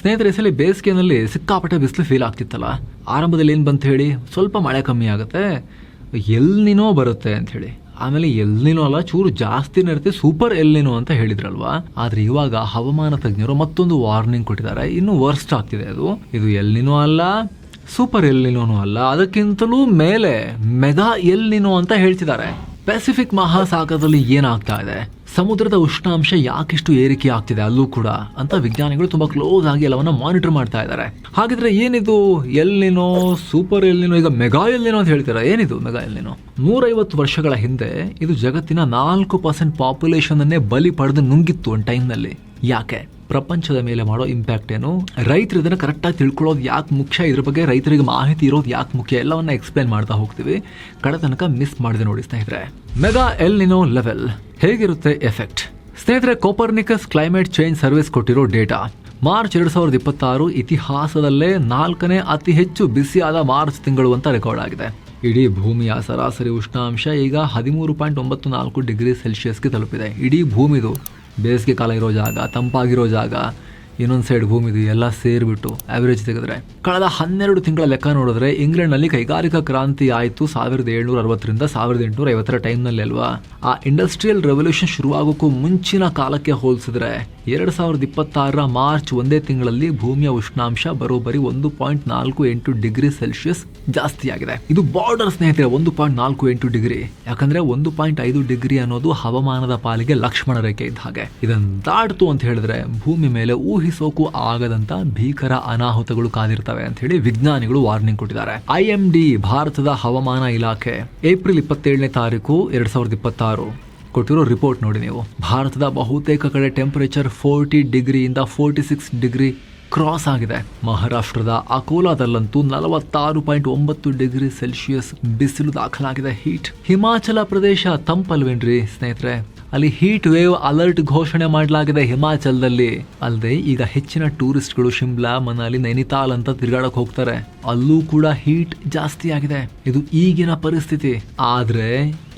ಸ್ನೇಹಿತರೆ, ಸಲ ಬೇಸಿಗೆನಲ್ಲಿ ಸಿಕ್ಕಾಪಟ್ಟೆ ಬಿಸಿಲು ಫೀಲ್ ಆಗ್ತಿತ್ತಲ್ಲ. ಆರಂಭದಲ್ಲಿ ಏನು ಬಂತ ಹೇಳಿ, ಸ್ವಲ್ಪ ಮಳೆ ಕಮ್ಮಿ ಆಗುತ್ತೆ, ಎಲ್ನಿನೋ ಬರುತ್ತೆ ಅಂತ ಹೇಳಿ. ಆಮೇಲೆ ಎಲ್ನಿನೋ ಅಲ್ಲ, ಚೂರು ಜಾಸ್ತಿನೇ ಇರುತ್ತೆ, ಸೂಪರ್ ಎಲ್ನಿನೋ ಅಂತ ಹೇಳಿದ್ರಲ್ವಾ. ಆದ್ರೆ ಇವಾಗ ಹವಾಮಾನ ತಜ್ಞರು ಮತ್ತೊಂದು ವಾರ್ನಿಂಗ್ ಕೊಟ್ಟಿದ್ದಾರೆ. ಇನ್ನು ವರ್ಸ್ಟ್ ಆಗ್ತಿದೆ ಅದು. ಇದು ಎಲ್ನಿನೋ ಅಲ್ಲ, ಸೂಪರ್ ಎಲ್ನಿನೋನು ಅಲ್ಲ, ಅದಕ್ಕಿಂತಲೂ ಮೇಲೆ ಮೆಗಾ ಎಲ್ನಿನೋ ಅಂತ ಹೇಳ್ತಿದ್ದಾರೆ. ಪೆಸಿಫಿಕ್ ಮಹಾಸಾಗರದಲ್ಲಿ ಏನಾಗ್ತಾ ಇದೆ, ಸಮುದ್ರದ ಉಷ್ಣಾಂಶ ಯಾಕಿಷ್ಟು ಏರಿಕೆ ಆಗ್ತಿದೆ ಅಲ್ಲೂ ಕೂಡ ಅಂತ ವಿಜ್ಞಾನಿಗಳು ತುಂಬಾ ಕ್ಲೋಸ್ ಆಗಿ ಎಲ್ಲವನ್ನ ಮಾನಿಟರ್ ಮಾಡ್ತಾ ಇದ್ದಾರೆ. ಹಾಗಿದ್ರೆ ಏನಿದು ಎಲ್ನಿನೋ, ಸೂಪರ್ ಎಲ್ನಿನೋ, ಈಗ ಮೆಗಾ ಎಲ್ನಿನೋ ಅಂತ ಹೇಳ್ತಾರೆ. ಏನಿದು ಮೆಗಾ ಎಲ್ನಿನೋ? 150 ವರ್ಷಗಳ ಹಿಂದೆ ಇದು ಜಗತ್ತಿನ 4% ಪಾಪ್ಯುಲೇಷನ್ ಅನ್ನೇ ಬಲಿ ಪಡೆದು ನುಂಗಿತ್ತು ಒಂದು ಟೈಮ್ನಲ್ಲಿ. ಯಾಕೆ? ಪ್ರಪಂಚದ ಮೇಲೆ ಮಾಡೋ ಇಂಪ್ಯಾಕ್ಟ್ ಏನು, ರೈತರು ಇದನ್ನ ಕರೆಕ್ಟಾಗಿ ತಿಳ್ಕೊಳ್ಳೋದು ಯಾಕೆ ಮುಖ್ಯ, ಇದ್ರ ಬಗ್ಗೆ ರೈತರಿಗೆ ಮಾಹಿತಿ ಇರೋದು ಯಾಕೆ ಮುಖ್ಯ, ಎಲ್ಲವನ್ನ ಎಕ್ಸ್ಪ್ಲೇನ್ ಮಾಡ್ತಾ ಹೋಗ್ತೀವಿ. ಕಡೆ ತನಕ ಮಿಸ್ ಮಾಡಿದೆ ನೋಡಿ ಸ್ನೇಹಿತರೆ. ಮೆಗಾ ಎಲ್ನಿನೋ ಲೆವೆಲ್ ಹೇಗಿರುತ್ತೆ ಎಫೆಕ್ಟ್? ಸ್ನೇಹಿತರೆ, ಕೋಪರ್ನಿಕಸ್ ಕ್ಲೈಮೇಟ್ ಚೇಂಜ್ ಸರ್ವಿಸ್ ಕೊಟ್ಟಿರೋ ಡೇಟಾ, ಮಾರ್ಚ್ 2026 ಇತಿಹಾಸದಲ್ಲೇ 4ನೇ ಅತಿ ಹೆಚ್ಚು ಬಿಸಿಯಾದ ಮಾರ್ಚ್ ತಿಂಗಳು ಅಂತ ರೆಕಾರ್ಡ್ ಆಗಿದೆ. ಇಡೀ ಭೂಮಿಯ ಸರಾಸರಿ ಉಷ್ಣಾಂಶ ಈಗ 13.94 ಡಿಗ್ರಿ ಸೆಲ್ಸಿಯಸ್ಗೆ ತಲುಪಿದೆ. ಇಡೀ ಭೂಮಿದು ಬೇಸಿಗೆ ಕಾಲ ಇರೋ ಜಾಗ, ತಂಪಾಗಿರೋ ಜಾಗ, ಇನ್ನೊಂದು ಸೈಡ್ ಭೂಮಿದು ಎಲ್ಲ ಸೇರಿಬಿಟ್ಟು ಆವರೇಜ್ ತೆಗೆದ್ರೆ ಕಳೆದ 12 ತಿಂಗಳ ಲೆಕ್ಕ ನೋಡಿದ್ರೆ ಇಂಗ್ಲೆಂಡ್ನಲ್ಲಿ ಕೈಗಾರಿಕಾ ಕ್ರಾಂತಿ ಆಯಿತು 1760ರಿಂದ 1850 ಟೈಮ್ನಲ್ಲಿ ಅಲ್ವಾ. ಆ ಇಂಡಸ್ಟ್ರಿಯಲ್ ರೆವಲ್ಯೂಷನ್ ಶುರುವಾಗೋಕ್ಕೂ ಮುಂಚಿನ ಕಾಲಕ್ಕೆ ಹೋಲಿಸಿದ್ರೆ 2026 ಮಾರ್ಚ್ ಒಂದೇ ತಿಂಗಳಲ್ಲಿ ಭೂಮಿಯ ಉಷ್ಣಾಂಶ ಬರೋಬ್ಬರಿ 1.48 ಡಿಗ್ರಿ ಸೆಲ್ಸಿಯಸ್ ಜಾಸ್ತಿ ಆಗಿದೆ. ಇದು ಬಾರ್ಡರ್ ಸ್ನೇಹಿತರೆ, 1.48 ಡಿಗ್ರಿ. ಯಾಕಂದ್ರೆ 1.5 ಡಿಗ್ರಿ ಅನ್ನೋದು ಹವಾಮಾನದ ಪಾಲಿಗೆ ಲಕ್ಷ್ಮಣ ರೇಖೆ ಇದ್ದ ಹಾಗೆ. ಇದನ್ನು ದಾಟ್ತು ಅಂತ ಹೇಳಿದ್ರೆ ಭೂಮಿ ಮೇಲೆ ಊಹಿಸೋಕು ಆಗದಂತ ಭೀಕರ ಅನಾಹುತಗಳು ಕಾದಿರ್ತವೆ ಅಂತ ಹೇಳಿ ವಿಜ್ಞಾನಿಗಳು ವಾರ್ನಿಂಗ್ ಕೊಟ್ಟಿದ್ದಾರೆ. IMD ಭಾರತದ ಹವಾಮಾನ ಇಲಾಖೆ ಏಪ್ರಿಲ್ 27ನೇ ತಾರೀಕು 2026 ಕೊಟ್ಟಿರೋ ರಿಪೋರ್ಟ್ ನೋಡಿ ನೀವು. ಭಾರತದ ಬಹುತೇಕ ಕಡೆ ಟೆಂಪರೇಚರ್ 40 ಡಿಗ್ರಿಯಿಂದ 46 ಡಿಗ್ರಿ ಕ್ರಾಸ್ ಆಗಿದೆ. ಮಹಾರಾಷ್ಟ್ರದ ಅಕೋಲಾದಲ್ಲಂತೂ 46.9 ಡಿಗ್ರಿ ಸೆಲ್ಸಿಯಸ್ ಬಿಸಿಲು ದಾಖಲಾಗಿದೆ. ಹೀಟ್. ಹಿಮಾಚಲ ಪ್ರದೇಶ ತಂಪಲ್ವೇನ್ರಿ ಸ್ನೇಹಿತರೆ, ಅಲ್ಲಿ ಹೀಟ್ ವೇವ್ ಅಲರ್ಟ್ ಘೋಷಣೆ ಮಾಡಲಾಗಿದೆ ಹಿಮಾಚಲದಲ್ಲಿ. ಅಲ್ಲದೆ ಈಗ ಹೆಚ್ಚಿನ ಟೂರಿಸ್ಟ್ಗಳು ಶಿಮ್ಲಾ, ಮನಾಲಿ, ನೈನಿತಾಲ್ ಅಂತ ತಿರುಗಾಡಕ್ ಹೋಗ್ತಾರೆ. ಅಲ್ಲೂ ಕೂಡ ಹೀಟ್ ಜಾಸ್ತಿ ಆಗಿದೆ. ಇದು ಈಗಿನ ಪರಿಸ್ಥಿತಿ. ಆದ್ರೆ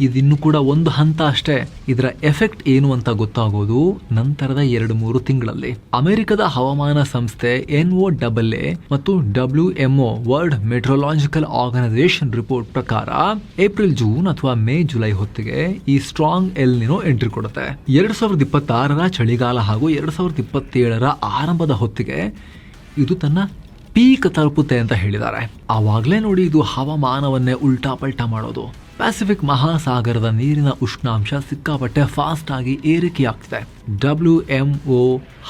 ಇದಿನ್ನು ಕೂಡ ಒಂದು ಹಂತ ಅಷ್ಟೇ. ಇದರ ಎಫೆಕ್ಟ್ ಏನು ಅಂತ ಗೊತ್ತಾಗೋದು ನಂತರದ 2-3 ತಿಂಗಳಲ್ಲಿ. ಅಮೆರಿಕದ ಹವಾಮಾನ ಸಂಸ್ಥೆ NOAA ಮತ್ತು WMO world meteorological organisation report ಪ್ರಕಾರ ಏಪ್ರಿಲ್, ಜೂನ್ ಅಥವಾ ಮೇ, ಜುಲೈ ಹೊತ್ತಿಗೆ ಈ ಸ್ಟ್ರಾಂಗ್ ಎಲ್ನಿನೋ ಎಂಟ್ರಿ ಕೊಡುತ್ತೆ. 2026 ಚಳಿಗಾಲ ಹಾಗೂ 2027 ಆರಂಭದ ಹೊತ್ತಿಗೆ ಇದು ತನ್ನ ಪೀಕ್ ತಲುಪುತ್ತೆ ಅಂತ ಹೇಳಿದ್ದಾರೆ. ಆವಾಗಲೇ ನೋಡಿ ಇದು ಹವಾಮಾನವನ್ನೇ ಉಲ್ಟಾ ಪಲ್ಟಾ ಮಾಡೋದು. ಪೆಸಿಫಿಕ್ ಮಹಾಸಾಗರದ ನೀರಿನ ಉಷ್ಣಾಂಶ ಸಿಕ್ಕಾಪಟ್ಟೆ ಫಾಸ್ಟ್ ಆಗಿ ಏರಿಕೆಯಾಗ್ತಿದೆ. WMO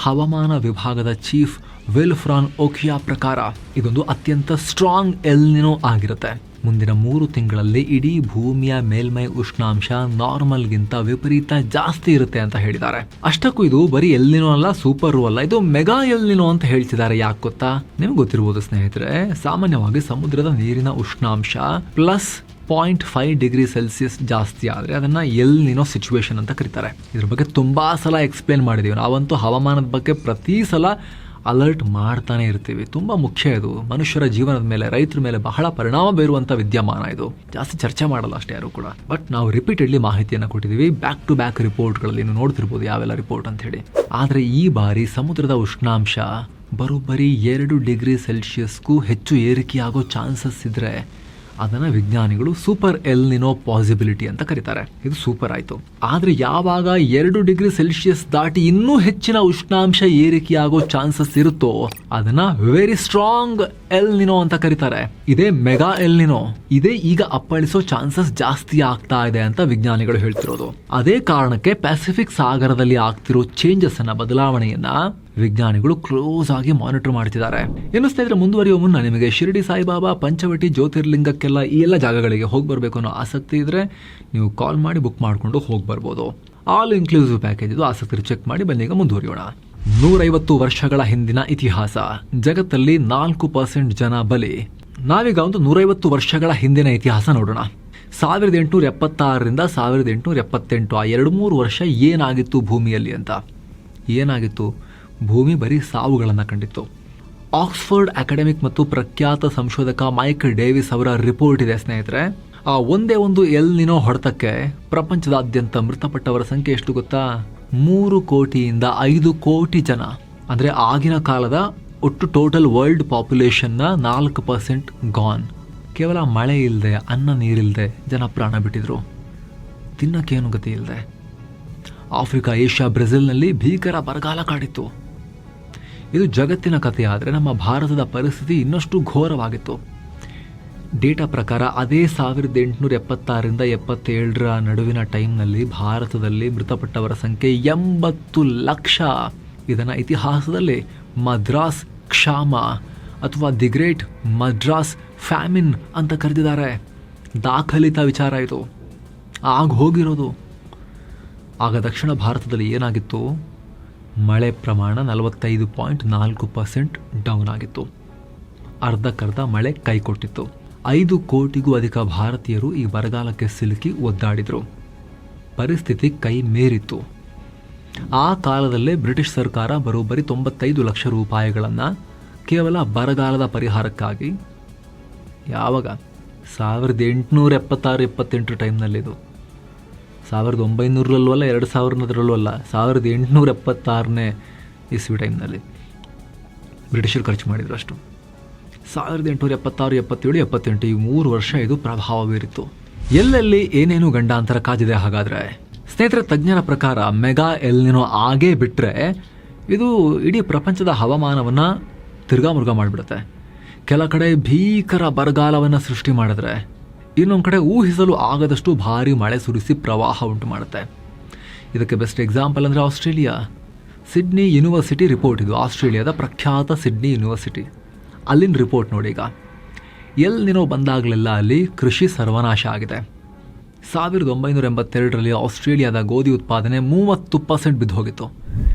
ಹವಾಮಾನ ವಿಭಾಗದ ಚೀಫ್ ವಿಲ್ಫ್ರಾನ್ ಓಕಿಯಾ ಪ್ರಕಾರ ಇದೊಂದು ಅತ್ಯಂತ ಸ್ಟ್ರಾಂಗ್ ಎಲ್ನಿನೋ ಆಗಿರುತ್ತೆ. ಮುಂದಿನ 3 ತಿಂಗಳಲ್ಲಿ ಇಡೀ ಭೂಮಿಯ ಮೇಲ್ಮೈ ಉಷ್ಣಾಂಶ ನಾರ್ಮಲ್ಗಿಂತ ವಿಪರೀತ ಜಾಸ್ತಿ ಇರುತ್ತೆ ಅಂತ ಹೇಳಿದ್ದಾರೆ. ಅಷ್ಟಕ್ಕೂ ಇದು ಬರೀ ಎಲ್ನಿನೋ ಅಲ್ಲ, ಸೂಪರು ಅಲ್ಲ, ಇದು ಮೆಗಾ ಎಲ್ನಿನೋ ಅಂತ ಹೇಳ್ತಿದ್ದಾರೆ. ಯಾಕೆ ಗೊತ್ತಾ? ನಿಮ್ಗೆ ಗೊತ್ತಿರ್ಬೋದು ಸ್ನೇಹಿತರೆ, ಸಾಮಾನ್ಯವಾಗಿ ಸಮುದ್ರದ ನೀರಿನ ಉಷ್ಣಾಂಶ +0.5 ಡಿಗ್ರಿ ಸೆಲ್ಸಿಯಸ್ ಜಾಸ್ತಿ ಆದರೆ ಅದನ್ನ ಎಲ್ನಿನೋ ಸಿಚುವೇಶನ್ ಅಂತ ಕರೀತಾರೆ. ಇದ್ರ ಬಗ್ಗೆ ತುಂಬಾ ಸಲ ಎಕ್ಸ್ಪ್ಲೇನ್ ಮಾಡಿದೀವಿ. ನಾವಂತೂ ಹವಾಮಾನದ ಬಗ್ಗೆ ಪ್ರತಿ ಸಲ ಅಲರ್ಟ್ ಮಾಡ್ತಾನೆ ಇರ್ತೀವಿ. ತುಂಬಾ ಮುಖ್ಯ ಇದು. ಮನುಷ್ಯರ ಜೀವನದ ಮೇಲೆ, ರೈತರ ಮೇಲೆ ಬಹಳ ಪರಿಣಾಮ ಬೀರುವಂತ ವಿದ್ಯಮಾನ ಇದು. ಜಾಸ್ತಿ ಚರ್ಚೆ ಮಾಡಲ್ಲ ಅಷ್ಟೇ ಯಾರು ಕೂಡ. ಬಟ್ ನಾವು ರಿಪೀಟೆಡ್ಲಿ ಮಾಹಿತಿಯನ್ನು ಕೊಟ್ಟಿದ್ದೀವಿ. ಬ್ಯಾಕ್ ಟು ಬ್ಯಾಕ್ ರಿಪೋರ್ಟ್ಗಳಲ್ಲಿ ನೀವು ನೋಡ್ತಿರ್ಬೋದು ಯಾವೆಲ್ಲ ರಿಪೋರ್ಟ್ ಅಂತ ಹೇಳಿ. ಆದ್ರೆ ಈ ಬಾರಿ ಸಮುದ್ರದ ಉಷ್ಣಾಂಶ ಬರೋಬ್ಬರಿ 2 ಡಿಗ್ರಿ ಸೆಲ್ಸಿಯಸ್ಗೂ ಹೆಚ್ಚು ಏರಿಕೆಯಾಗೋ ಚಾನ್ಸಸ್ ಇದ್ರೆ ಅದನ್ನ ವಿಜ್ಞಾನಿಗಳು ಸೂಪರ್ ಎಲ್ನಿನೋ ಪಾಸಿಬಿಲಿಟಿ ಅಂತ ಕರೀತಾರೆ. ಇದು ಸೂಪರ್ ಆಯ್ತು. ಆದ್ರೆ ಯಾವಾಗ 2 ಡಿಗ್ರಿ ಸೆಲ್ಸಿಯಸ್ ದಾಟಿ ಇನ್ನೂ ಹೆಚ್ಚಿನ ಉಷ್ಣಾಂಶ ಏರಿಕೆಯಾಗೋ ಚಾನ್ಸಸ್ ಇರುತ್ತೋ ಅದನ್ನ ವೆರಿ ಸ್ಟ್ರಾಂಗ್ ಎಲ್ನಿನೋ ಅಂತ ಕರೀತಾರೆ. ಇದೇ ಮೆಗಾ ಎಲ್ನಿನೋ. ಇದೇ ಈಗ ಅಪ್ಪಳಿಸೋ ಚಾನ್ಸಸ್ ಜಾಸ್ತಿ ಆಗ್ತಾ ಇದೆ ಅಂತ ವಿಜ್ಞಾನಿಗಳು ಹೇಳ್ತಿರೋದು. ಅದೇ ಕಾರಣಕ್ಕೆ ಪೆಸಿಫಿಕ್ ಸಾಗರದಲ್ಲಿ ಆಗ್ತಿರೋ ಚೇಂಜಸ್ ಅನ್ನ, ಬದಲಾವಣೆಯನ್ನ ವಿಜ್ಞಾನಿಗಳು ಕ್ಲೋಸ್ ಆಗಿ ಮಾನಿಟರ್ ಮಾಡ್ತಿದ್ದಾರೆ. ಏನು ಸ್ನೇಹಿತರೆ, ಮುಂದುವರಿಯುವ ಮುನ್ನ ನಿಮಗೆ ಶಿರಡಿ ಸಾಯಿಬಾಬಾ, ಪಂಚವಟಿ, ಜ್ಯೋತಿರ್ಲಿಂಗಕ್ಕೆಲ್ಲ ಈ ಎಲ್ಲ ಜಾಗಗಳಿಗೆ ಹೋಗಿ ಬರಬೇಕು ಅನ್ನೋ ಆಸಕ್ತಿ ಇದ್ರೆ ನೀವು ಕಾಲ್ ಮಾಡಿ ಬುಕ್ ಮಾಡಿಕೊಂಡು ಹೋಗಿ ಬರ್ಬೋದು. ಆಲ್ ಇನ್ಕ್ಲೂಸಿವ್ ಪ್ಯಾಕೇಜ್ ಇದು. ಆಸಕ್ತಿ ಚೆಕ್ ಮಾಡಿ ಬನ್ನಿ. ಈಗ ಮುಂದುವರಿಯೋಣ. 150 ವರ್ಷಗಳ ಹಿಂದಿನ ಇತಿಹಾಸ. ಜಗತ್ತಲ್ಲಿ 4% ಜನ ಬಲಿ. ನಾವೀಗ ಒಂದು 150 ವರ್ಷಗಳ ಹಿಂದಿನ ಇತಿಹಾಸ ನೋಡೋಣ. 1876ರಿಂದ 1878 ಆ 2-3 ವರ್ಷ ಏನಾಗಿತ್ತು ಭೂಮಿಯಲ್ಲಿ ಅಂತ. ಏನಾಗಿತ್ತು? ಭೂಮಿ ಬರೀ ಸಾವುಗಳನ್ನು ಕಂಡಿತ್ತು. ಆಕ್ಸ್ಫರ್ಡ್ ಅಕಾಡೆಮಿಕ್ ಮತ್ತು ಪ್ರಖ್ಯಾತ ಸಂಶೋಧಕ ಮೈಕ್ ಡೇವಿಸ್ ಅವರ ರಿಪೋರ್ಟ್ ಇದೆ ಸ್ನೇಹಿತರೆ. ಆ ಒಂದೇ ಒಂದು ಎಲ್ನಿನೋ ಹೊಡೆತಕ್ಕೆ ಪ್ರಪಂಚದಾದ್ಯಂತ ಮೃತಪಟ್ಟವರ ಸಂಖ್ಯೆ ಎಷ್ಟು ಗೊತ್ತಾ? 3 ಕೋಟಿಯಿಂದ 5 ಕೋಟಿ ಜನ. ಅಂದ್ರೆ ಆಗಿನ ಕಾಲದ ಒಟ್ಟು ಟೋಟಲ್ ವರ್ಲ್ಡ್ ಪಾಪ್ಯುಲೇಷನ್ನ 4% ಗಾನ್. ಕೇವಲ ಮಳೆ ಇಲ್ಲದೆ, ಅನ್ನ ನೀರಿಲ್ಲದೆ ಜನ ಪ್ರಾಣ ಬಿಟ್ಟಿದ್ರು. ತಿನ್ನಕ್ಕೇನು ಗತಿ ಇಲ್ಲದೆ. ಆಫ್ರಿಕಾ, ಏಷ್ಯಾ, ಬ್ರೆಜಿಲ್ನಲ್ಲಿ ಭೀಕರ ಬರಗಾಲ ಕಾಡಿತ್ತು. ಇದು ಜಗತ್ತಿನ ಕಥೆ. ಆದರೆ ನಮ್ಮ ಭಾರತದ ಪರಿಸ್ಥಿತಿ ಇನ್ನಷ್ಟು ಘೋರವಾಗಿತ್ತು. ಡೇಟಾ ಪ್ರಕಾರ ಅದೇ 1876ರಿಂದ 77ರ ನಡುವಿನ ಟೈಮ್ನಲ್ಲಿ ಭಾರತದಲ್ಲಿ ಮೃತಪಟ್ಟವರ ಸಂಖ್ಯೆ 80 ಲಕ್ಷ. ಇದನ್ನು ಇತಿಹಾಸದಲ್ಲಿ ಮದ್ರಾಸ್ ಕ್ಷಾಮ ಅಥವಾ ದಿ ಗ್ರೇಟ್ ಮದ್ರಾಸ್ ಫ್ಯಾಮಿನ್ ಅಂತ ಕರೆದಿದ್ದಾರೆ. ದಾಖಲಿತ ವಿಚಾರ ಇದು, ಆಗ ಹೋಗಿರೋದು. ಆಗ ದಕ್ಷಿಣ ಭಾರತದಲ್ಲಿ ಏನಾಗಿತ್ತು? ಮಳೆ ಪ್ರಮಾಣ 45.4% ಡೌನ್ ಆಗಿತ್ತು. ಅರ್ಧಕ್ಕರ್ಧ ಮಳೆ ಕೈಕೊಟ್ಟಿತ್ತು. 5 ಕೋಟಿಗೂ ಅಧಿಕ ಭಾರತೀಯರು ಈ ಬರಗಾಲಕ್ಕೆ ಸಿಲುಕಿ ಒದ್ದಾಡಿದರು. ಪರಿಸ್ಥಿತಿ ಕೈ ಮೀರಿತ್ತು. ಆ ಕಾಲದಲ್ಲೇ ಬ್ರಿಟಿಷ್ ಸರ್ಕಾರ ಬರೋಬ್ಬರಿ 95 ಲಕ್ಷ ರೂಪಾಯಿಗಳನ್ನು ಕೇವಲ ಬರಗಾಲದ ಪರಿಹಾರಕ್ಕಾಗಿ, ಯಾವಾಗ 1876-78 ಟೈಮ್ನಲ್ಲಿದು, 1900ರಲ್ಲೂ ಅಲ್ಲ, 2000ರಲ್ಲೂ ಅಲ್ಲ, 1876ನೇ ಇಸ್ವಿ ಟೈಮ್ನಲ್ಲಿ ಬ್ರಿಟಿಷರು ಖರ್ಚು ಮಾಡಿದ್ರು ಅಷ್ಟು. 1876, 77, 78 ಈ 3 ವರ್ಷ ಇದು ಪ್ರಭಾವ ಬೀರಿತ್ತು. ಎಲ್ಲೆಲ್ಲಿ ಏನೇನು ಗಂಡಾಂತರ ಕಾದಿದೆ ಹಾಗಾದರೆ? ಸ್ನೇಹಿತರೆ, ತಜ್ಞರ ಪ್ರಕಾರ ಮೆಗಾ ಎಲ್ನಿನೋ ಆಗೇ ಬಿಟ್ಟರೆ ಇದು ಇಡೀ ಪ್ರಪಂಚದ ಹವಾಮಾನವನ್ನು ತಿರ್ಗಾಮುರ್ಗ ಮಾಡಿಬಿಡುತ್ತೆ. ಕೆಲ ಕಡೆ ಭೀಕರ ಬರಗಾಲವನ್ನು ಸೃಷ್ಟಿ ಮಾಡಿದ್ರೆ, ಇನ್ನೊಂದು ಕಡೆ ಊಹಿಸಲು ಆಗದಷ್ಟು ಭಾರಿ ಮಳೆ ಸುರಿಸಿ ಪ್ರವಾಹ ಉಂಟು ಮಾಡುತ್ತೆ. ಇದಕ್ಕೆ ಬೆಸ್ಟ್ ಎಕ್ಸಾಂಪಲ್ ಅಂದರೆ ಆಸ್ಟ್ರೇಲಿಯಾ. ಸಿಡ್ನಿ ಯೂನಿವರ್ಸಿಟಿ ರಿಪೋರ್ಟ್ ಇದು, ಆಸ್ಟ್ರೇಲಿಯಾದ ಪ್ರಖ್ಯಾತ ಸಿಡ್ನಿ ಯೂನಿವರ್ಸಿಟಿ. ಅಲ್ಲಿನ ರಿಪೋರ್ಟ್ ನೋಡಿ. ಈಗ ಎಲ್ನಿನೋ ಬಂದಾಗಲೆಲ್ಲ ಅಲ್ಲಿ ಕೃಷಿ ಸರ್ವನಾಶ ಆಗಿದೆ. 1982ರಲ್ಲಿ ಆಸ್ಟ್ರೇಲಿಯಾದ ಗೋಧಿ ಉತ್ಪಾದನೆ 30% ಬಿದ್ದು ಹೋಗಿತ್ತು.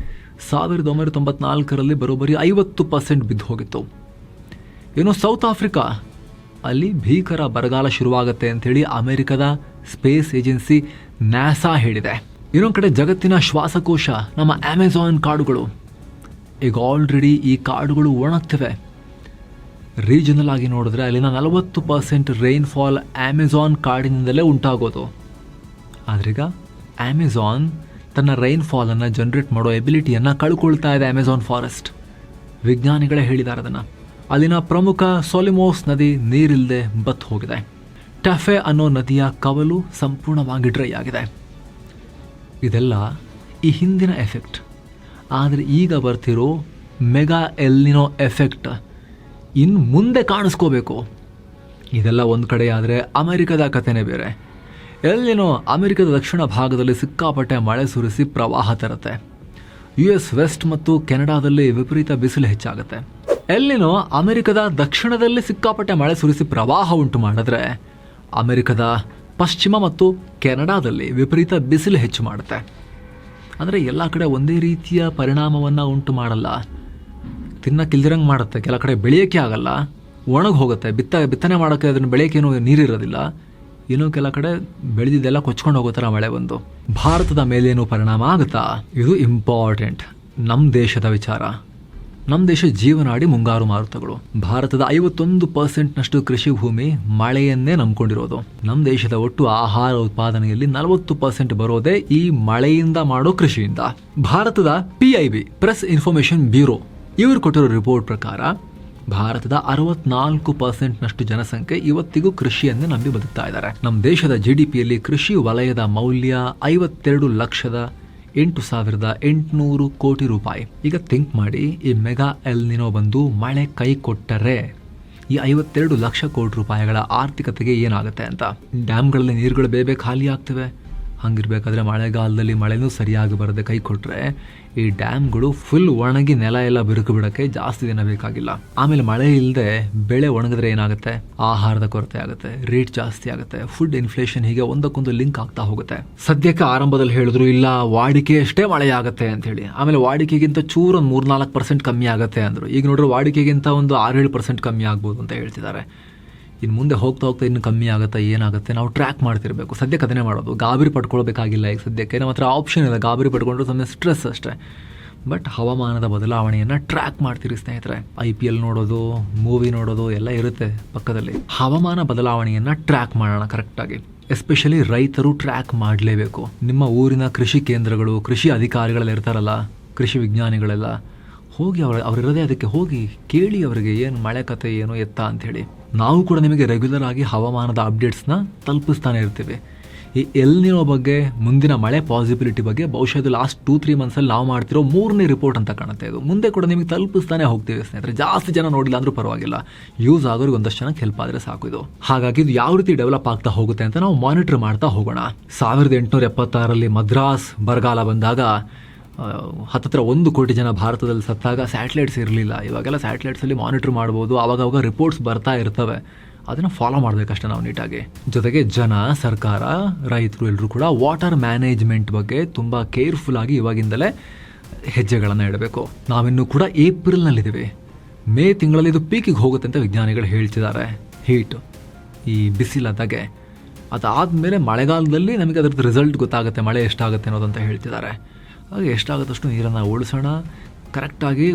1994ರಲ್ಲಿ ಬರೋಬ್ಬರಿ 50% ಬಿದ್ದು ಹೋಗಿತ್ತು. ಇನ್ನು ಸೌತ್ ಆಫ್ರಿಕಾ, ಅಲ್ಲಿ ಭೀಕರ ಬರಗಾಲ ಶುರುವಾಗುತ್ತೆ ಅಂಥೇಳಿ ಅಮೆರಿಕದ ಸ್ಪೇಸ್ ಏಜೆನ್ಸಿ ನಾಸಾ ಹೇಳಿದೆ. ಇನ್ನೊಂದು ಕಡೆ ಜಗತ್ತಿನ ಶ್ವಾಸಕೋಶ ನಮ್ಮ ಅಮೆಜಾನ್ ಕಾಡುಗಳು. ಈಗ ಆಲ್ರೆಡಿ ಈ ಕಾಡುಗಳು ಒಣಗ್ತಿವೆ. ರೀಜನಲ್ ಆಗಿ ನೋಡಿದ್ರೆ ಅಲ್ಲಿನ 40% ರೈನ್ಫಾಲ್ ಅಮೆಜಾನ್ ಕಾಡಿನಿಂದಲೇ ಉಂಟಾಗೋದು. ಆದ್ರೀಗ ಅಮೆಜಾನ್ ತನ್ನ ರೈನ್ಫಾಲನ್ನು ಜನರೇಟ್ ಮಾಡೋ ಎಬಿಲಿಟಿಯನ್ನು ಕಳ್ಕೊಳ್ತಾ ಇದೆ. ಅಮೆಜಾನ್ ಫಾರೆಸ್ಟ್ ವಿಜ್ಞಾನಿಗಳೇ ಹೇಳಿದ್ದಾರೆ ಅದನ್ನು. ಅಲ್ಲಿನ ಪ್ರಮುಖ ಸೊಲಿಮೋಸ್ ನದಿ ನೀರಿಲ್ಲದೆ ಬತ್ತು ಹೋಗಿದೆ. ಟಫೆ ಅನ್ನೋ ನದಿಯ ಕವಲು ಸಂಪೂರ್ಣವಾಗಿ ಡ್ರೈ ಆಗಿದೆ. ಇದೆಲ್ಲ ಈ ಹಿಂದಿನ ಎಫೆಕ್ಟ್. ಆದರೆ ಈಗ ಬರ್ತಿರೋ ಮೆಗಾ ಎಲ್ನಿನೋ ಎಫೆಕ್ಟ್ ಇನ್ನು ಮುಂದೆ ಕಾಣಿಸ್ಕೋಬೇಕು. ಇದೆಲ್ಲ ಒಂದು ಕಡೆ ಆದರೆ ಅಮೆರಿಕದ ಕಥೆನೇ ಬೇರೆ. ಎಲ್ನಿನೋ ಅಮೆರಿಕದ ದಕ್ಷಿಣ ಭಾಗದಲ್ಲಿ ಸಿಕ್ಕಾಪಟ್ಟೆ ಮಳೆ ಸುರಿಸಿ ಪ್ರವಾಹ ತರುತ್ತೆ. US ವೆಸ್ಟ್ ಮತ್ತು ಕೆನಡಾದಲ್ಲಿ ವಿಪರೀತ ಬಿಸಿಲು ಹೆಚ್ಚಾಗುತ್ತೆ. ಎಲ್ನಿನೋ ಅಮೆರಿಕದ ದಕ್ಷಿಣದಲ್ಲಿ ಸಿಕ್ಕಾಪಟ್ಟೆ ಮಳೆ ಸುರಿಸಿ ಪ್ರವಾಹ ಉಂಟು ಮಾಡಿದ್ರೆ, ಅಮೆರಿಕದ ಪಶ್ಚಿಮ ಮತ್ತು ಕೆನಡಾದಲ್ಲಿ ವಿಪರೀತ ಬಿಸಿಲು ಹೆಚ್ಚು ಮಾಡುತ್ತೆ. ಅಂದರೆ ಎಲ್ಲ ಕಡೆ ಒಂದೇ ರೀತಿಯ ಪರಿಣಾಮವನ್ನು ಉಂಟು ಮಾಡಲ್ಲ. ತಿನ್ನಕ್ಕಿಲ್ದಿರಂಗೆ ಮಾಡುತ್ತೆ. ಕೆಲ ಕಡೆ ಬೆಳೆಯೋಕ್ಕೆ ಆಗಲ್ಲ, ಒಣಗಿ ಹೋಗುತ್ತೆ. ಬಿತ್ತನೆ ಮಾಡೋಕ್ಕೆ ಅದನ್ನು ಬೆಳೆಯೋಕ್ಕೇನು ನೀರಿರೋದಿಲ್ಲ. ಇನ್ನೂ ಕೆಲ ಕಡೆ ಬೆಳೆದಿದ್ದೆಲ್ಲ ಕೊಚ್ಕೊಂಡು ಹೋಗೋ ಥರ ಮಳೆ ಬಂದು ಭಾರತದ ಮೇಲೇನು ಪರಿಣಾಮ ಆಗುತ್ತಾ? ಇದು ಇಂಪಾರ್ಟೆಂಟ್. ನಮ್ಮ ದೇಶದ ವಿಚಾರ. ನಮ್ಮ ದೇಶ ಜೀವನಾಡಿ ಮುಂಗಾರು ಮಾರುತಗಳು. ಭಾರತದ 51%ನಷ್ಟು ಕೃಷಿ ಭೂಮಿ ಮಳೆಯನ್ನೇ ನಂಬ್ಕೊಂಡಿರೋದು. ನಮ್ಮ ದೇಶದ ಒಟ್ಟು ಆಹಾರ ಉತ್ಪಾದನೆಯಲ್ಲಿ 40% ಬರೋದೇ ಈ ಮಳೆಯಿಂದ ಮಾಡೋ ಕೃಷಿಯಿಂದ. ಭಾರತದ PIB ಪ್ರೆಸ್ ಇನ್ಫಾರ್ಮೇಷನ್ ಬ್ಯೂರೋ ಇವರು ಕೊಟ್ಟಿರೋ ರಿಪೋರ್ಟ್ ಪ್ರಕಾರ ಭಾರತದ 64%ನಷ್ಟು ಜನಸಂಖ್ಯೆ ಇವತ್ತಿಗೂ ಕೃಷಿಯನ್ನೇ ನಂಬಿ ಬದುಕ್ತಾ ಇದ್ದಾರೆ. ನಮ್ಮ ದೇಶದ GDPಯಲ್ಲಿ ಕೃಷಿ ವಲಯದ ಮೌಲ್ಯ 52,08,800 ಕೋಟಿ ರೂಪಾಯಿ. ಈಗ ಥಿಂಕ್ ಮಾಡಿ, ಈ ಮೆಗಾ ಎಲ್ನಿನೋ ಬಂದು ಮಳೆ ಕೈ ಕೊಟ್ಟರೆ ಈ 52 ಲಕ್ಷ ಕೋಟಿ ರೂಪಾಯಿಗಳ ಆರ್ಥಿಕತೆಗೆ ಏನಾಗುತ್ತೆ ಅಂತ. ಡ್ಯಾಮ್ಗಳಲ್ಲಿ ನೀರುಗಳು ಬೇಬೆ ಖಾಲಿ ಆಗ್ತವೆ. ಹಂಗಿರ್ಬೇಕಾದ್ರೆ ಮಳೆಗಾಲದಲ್ಲಿ ಮಳೆನೂ ಸರಿಯಾಗಿ ಬರದೆ ಕೈ ಕೊಟ್ಟರೆ ಈ ಡ್ಯಾಮ್ಗಳು ಫುಲ್ ಒಣಗಿ ನೆಲ ಎಲ್ಲ ಬಿರುಕು ಬಿಡೋಕ್ಕೆ ಜಾಸ್ತಿ ದಿನ ಬೇಕಾಗಿಲ್ಲ. ಆಮೇಲೆ ಮಳೆ ಇಲ್ಲದೆ ಬೆಳೆ ಒಣಗಿದ್ರೆ ಏನಾಗುತ್ತೆ? ಆಹಾರದ ಕೊರತೆ ಆಗುತ್ತೆ, ರೇಟ್ ಜಾಸ್ತಿ ಆಗುತ್ತೆ, ಫುಡ್ ಇನ್ಫ್ಲೇಷನ್, ಹೀಗೆ ಒಂದಕ್ಕೊಂದು ಲಿಂಕ್ ಆಗ್ತಾ ಹೋಗುತ್ತೆ. ಸದ್ಯಕ್ಕೆ ಆರಂಭದಲ್ಲಿ ಹೇಳಿದ್ರು ಇಲ್ಲ ವಾಡಿಕೆ ಅಷ್ಟೇ ಮಳೆ ಆಗುತ್ತೆ ಅಂತ ಹೇಳಿ. ಆಮೇಲೆ ವಾಡಿಕೆಗಿಂತ ಚೂರು ಒಂದು 3-4% ಕಮ್ಮಿ ಆಗುತ್ತೆ ಅಂದರು. ಈಗ ನೋಡ್ರೆ ವಾಡಿಕೆಗಿಂತ ಒಂದು 6-7% ಕಮ್ಮಿ ಆಗ್ಬೋದು ಅಂತ ಹೇಳ್ತಿದ್ದಾರೆ. ಇನ್ನು ಮುಂದೆ ಹೋಗ್ತಾ ಹೋಗ್ತಾ ಇನ್ನು ಕಮ್ಮಿ ಆಗುತ್ತೆ, ಏನಾಗುತ್ತೆ ನಾವು ಟ್ರ್ಯಾಕ್ ಮಾಡ್ತಿರ್ಬೇಕು. ಸದ್ಯಕ್ಕೆ ಅದನ್ನೇ ಮಾಡೋದು. ಗಾಬರಿ ಪಡ್ಕೊಳ್ಬೇಕಾಗಿಲ್ಲ. ಈಗ ಸದ್ಯಕ್ಕೆ ನಮ್ಮ ಹತ್ರ ಆಪ್ಷನ್ ಇದೆ. ಗಾಬರಿ ಪಡ್ಕೊಂಡ್ರೆ ಸುಮ್ಮನೆ ಸ್ಟ್ರೆಸ್ ಅಷ್ಟೇ. ಬಟ್ ಹವಾಮಾನದ ಬದಲಾವಣೆಯನ್ನು ಟ್ರ್ಯಾಕ್ ಮಾಡ್ತೀರಿ ಸ್ನೇಹಿತರೆ. IPL ನೋಡೋದು, ಮೂವಿ ನೋಡೋದು ಎಲ್ಲ ಇರುತ್ತೆ ಪಕ್ಕದಲ್ಲಿ. ಹವಾಮಾನ ಬದಲಾವಣೆಯನ್ನು ಟ್ರ್ಯಾಕ್ ಮಾಡೋಣ ಕರೆಕ್ಟಾಗಿ. ಎಸ್ಪೆಷಲಿ ರೈತರು ಟ್ರ್ಯಾಕ್ ಮಾಡಲೇಬೇಕು. ನಿಮ್ಮ ಊರಿನ ಕೃಷಿ ಕೇಂದ್ರಗಳು, ಕೃಷಿ ಅಧಿಕಾರಿಗಳೆಲ್ಲ ಇರ್ತಾರಲ್ಲ, ಕೃಷಿ ವಿಜ್ಞಾನಿಗಳೆಲ್ಲ ಹೋಗಿ ಅವರಿರೋದೇ ಅದಕ್ಕೆ ಹೋಗಿ ಕೇಳಿ ಅವರಿಗೆ ಏನು ಮಳೆ ಕತೆ ಏನು ಎತ್ತ ಅಂಥೇಳಿ. ನಾವು ಕೂಡ ನಿಮಗೆ ರೆಗ್ಯುಲರ್ ಆಗಿ ಹವಾಮಾನದ ಅಪ್ಡೇಟ್ಸ್ನ ತಲುಪಿಸ್ತಾನೆ ಇರ್ತೀವಿ. ಈ ಎಲ್ ನಿನೋ ಬಗ್ಗೆ, ಮುಂದಿನ ಮಳೆ ಪಾಸಿಬಿಲಿಟಿ ಬಗ್ಗೆ ಬಹುಶಃ ಇದು ಲಾಸ್ಟ್ 2-3 ಮಂತ್ಸಲ್ಲಿ ನಾವು ಮಾಡ್ತಿರೋ 3ನೇ ರಿಪೋರ್ಟ್ ಅಂತ ಕಾಣುತ್ತೆ. ಇದು ಮುಂದೆ ಕೂಡ ನಿಮಗೆ ತಲುಪಿಸ್ತಾನೆ ಹೋಗ್ತೀವಿ ಸ್ನೇಹಿತರೆ. ಜಾಸ್ತಿ ಜನ ನೋಡಿಲ್ಲ ಅಂದ್ರೂ ಪರವಾಗಿಲ್ಲ, ಯೂಸ್ ಆಗೋರಿಗೆ ಒಂದಷ್ಟು ಜನಕ್ಕೆ ಹೆಲ್ಪ್ ಆದರೆ ಸಾಕು ಇದು. ಹಾಗಾಗಿ ಇದು ಯಾವ ರೀತಿ ಡೆವಲಪ್ ಆಗ್ತಾ ಹೋಗುತ್ತೆ ಅಂತ ನಾವು ಮಾನಿಟರ್ ಮಾಡ್ತಾ ಹೋಗೋಣ. 1876ರಲ್ಲಿ ಮದ್ರಾಸ್ ಬರಗಾಲ ಬಂದಾಗ ಹತ್ತತ್ರ 1 ಕೋಟಿ ಜನ ಭಾರತದಲ್ಲಿ ಸತ್ತಾಗ ಸ್ಯಾಟಲೈಟ್ಸ್ ಇರಲಿಲ್ಲ. ಇವಾಗೆಲ್ಲ ಸ್ಯಾಟಲೈಟ್ಸಲ್ಲಿ ಮಾನಿಟರ್ ಮಾಡ್ಬೋದು, ಆವಾಗವಾಗ ರಿಪೋರ್ಟ್ಸ್ ಬರ್ತಾ ಇರ್ತವೆ. ಅದನ್ನು ಫಾಲೋ ಮಾಡಬೇಕಷ್ಟೇ ನಾವು ನೀಟಾಗಿ. ಜೊತೆಗೆ ಜನ, ಸರ್ಕಾರ, ರೈತರು ಎಲ್ಲರೂ ಕೂಡ ವಾಟರ್ ಮ್ಯಾನೇಜ್ಮೆಂಟ್ ಬಗ್ಗೆ ತುಂಬ ಕೇರ್ಫುಲ್ಲಾಗಿ ಇವಾಗಿಂದಲೇ ಹೆಜ್ಜೆಗಳನ್ನು ಇಡಬೇಕು. ನಾವಿನ್ನೂ ಕೂಡ ಏಪ್ರಿಲ್ನಲ್ಲಿದ್ದೀವಿ. ಮೇ ತಿಂಗಳಲ್ಲಿ ಇದು ಪೀಕಿಗೆ ಹೋಗುತ್ತೆ ಅಂತ ವಿಜ್ಞಾನಿಗಳು ಹೇಳ್ತಿದ್ದಾರೆ. ಹೀಟು, ಈ ಬಿಸಿಲದಾಗೆ ಅದಾದಮೇಲೆ ಮಳೆಗಾಲದಲ್ಲಿ ನಮಗೆ ಅದರದ್ದು ರಿಸಲ್ಟ್ ಗೊತ್ತಾಗುತ್ತೆ, ಮಳೆ ಎಷ್ಟಾಗುತ್ತೆ ಅನ್ನೋದಂತ ಹೇಳ್ತಿದ್ದಾರೆ. ಹಾಗೆ ಎಷ್ಟಾಗುತ್ತಷ್ಟು ನೀರನ್ನು ಉಳಿಸೋಣ, ಕರೆಕ್ಟಾಗಿ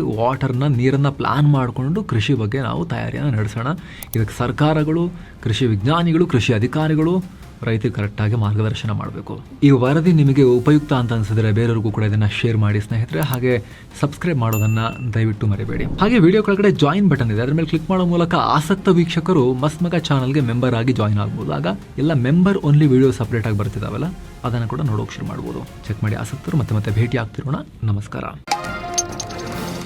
ನೀರನ್ನು ಪ್ಲ್ಯಾನ್ ಮಾಡಿಕೊಂಡು ಕೃಷಿ ಬಗ್ಗೆ ನಾವು ತಯಾರಿಯನ್ನು ನಡೆಸೋಣ. ಇದಕ್ಕೆ ಸರ್ಕಾರಗಳು, ಕೃಷಿ ವಿಜ್ಞಾನಿಗಳು, ಕೃಷಿ ಅಧಿಕಾರಿಗಳು ರೈತರಿಗೆ ಕರೆಕ್ಟಾಗಿ ಮಾರ್ಗದರ್ಶನ ಮಾಡಬೇಕು. ಈ ವರದಿ ನಿಮಗೆ ಉಪಯುಕ್ತ ಅಂತ ಅನಿಸಿದ್ರೆ ಬೇರೆಯವ್ರಿಗೂ ಕೂಡ ಇದನ್ನು ಶೇರ್ ಮಾಡಿ ಸ್ನೇಹಿತರೆ. ಹಾಗೆ ಸಬ್ಸ್ಕ್ರೈಬ್ ಮಾಡೋದನ್ನು ದಯವಿಟ್ಟು ಮರಿಬೇಡಿ. ಹಾಗೆ ವಿಡಿಯೋ ಕೆಳಗಡೆ ಜಾಯಿನ್ ಬಟನ್ ಇದೆ, ಅದರ ಮೇಲೆ ಕ್ಲಿಕ್ ಮಾಡೋ ಮೂಲಕ ಆಸಕ್ತ ವೀಕ್ಷಕರು ಮಸ್ಮಗ ಚಾನಲ್ಗೆ ಮೆಂಬರ್ ಆಗಿ ಜಾಯಿನ್ ಆಗ್ಬೋದು. ಆಗ ಎಲ್ಲ ಮೆಂಬರ್ ಓನ್ಲಿ ವಿಡಿಯೋ ಸಪ್ರೇಟಾಗಿ ಬರ್ತಿದ್ದಾವಲ್ಲ, ಅದನ್ನು ಕೂಡ ನೋಡೋಕೆ ಶುರು ಮಾಡ್ಬೋದು. ಚೆಕ್ ಮಾಡಿ ಆಸಕ್ತರು. ಮತ್ತೆ ಭೇಟಿ ಆಗ್ತಿರೋಣ. ನಮಸ್ಕಾರ.